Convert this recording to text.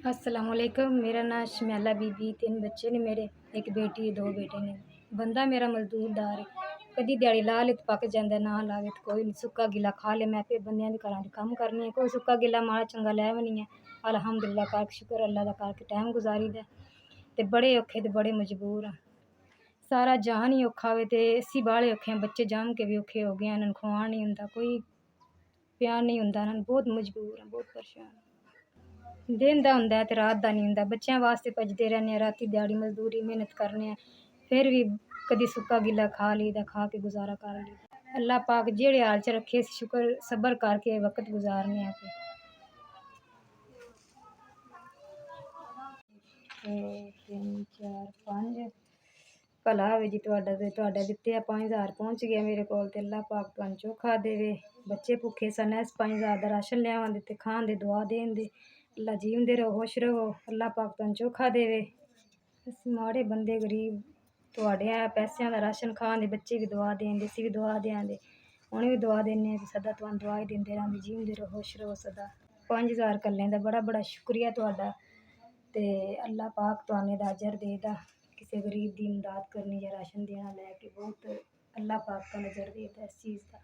अस्सलामुअलैकुम। मेरा नाम शमैला बीबी। 3 बच्चे ने मेरे, एक बेटी 2 बेटे ने। बंदा मेरा मजदूरदार है, कदी दिहाड़ी ला ले तो पक जांदा, ना लावे तो कोई नहीं, सुक्का गिला खा ले। मैं फिर बंदियां दे घरां च कम्म करनी है, कोई सुक्का गिला माड़ा चंगा लै भी नहीं है। अलहमदुलिल्लाह करके शुक्र अल्लाह दा करके टाइम गुजारीदा ते बड़े औखे ते बड़े मजबूर आं। सारा जहान ही औखा वे ते असीं बाहले औखे आं, बच्चे जम के भी औखे हो गए, इन्हां नूं खुआन नहीं हुंदा, कोई प्यार नहीं हुंदा, इन्हां नूं बहुत मजबूर आं, बहुत परेशान आं। दिन दा हुंदा है ते रात दा नहीं हुंदा। बच्चों वास्ते भजदे रैह्ने आं, रातीं दिहाड़ी मजदूरी मेहनत करने आं, फिर भी कदी सुक्का गिला खा लईदा, खा के गुजारा कर लईदा। अल्लाह पाक जेहड़े हाल च रखे शुक्र सबर करके वक्त गुजारने आं। फिर 3 4 5 भला होवे जी तुहाडा ते तुहाडे दित्ते 5000 पहुँच गया मेरे कोल ते अल्लाह पाक तुहानूं चोखा देवे। बच्चे भुखे सन, इस 5000 दा राशन लेआवां दे ते खान दे, दुआ देन दे। अल्लाह जींदे रहो, खुश रहो, अल्लाह पाक तुहानूं चोखा देवे। अस माड़े बंदे गरीब, तुहाड़े पैसेआं दा राशन खान दे, बच्चे भी दुआ देन दे, असीं भी दुआ देआं दे, उ'नें भी दुआ दिन्ने आं, सदा तुहानूं दुआ ही दिंदे रहांदे, जींदे रहो, खुश रहो सदा। 5000 घल्लें दा बड़ा बड़ा शुक्रिया तुहाडा ते अल्लाह पाक तुहानूं दा अजर देदा। किसी गरीब दी इमदाद करनी या राशन देना लैके बहुत अल्लाह पाक दा अजर देदा इस चीज़ दा।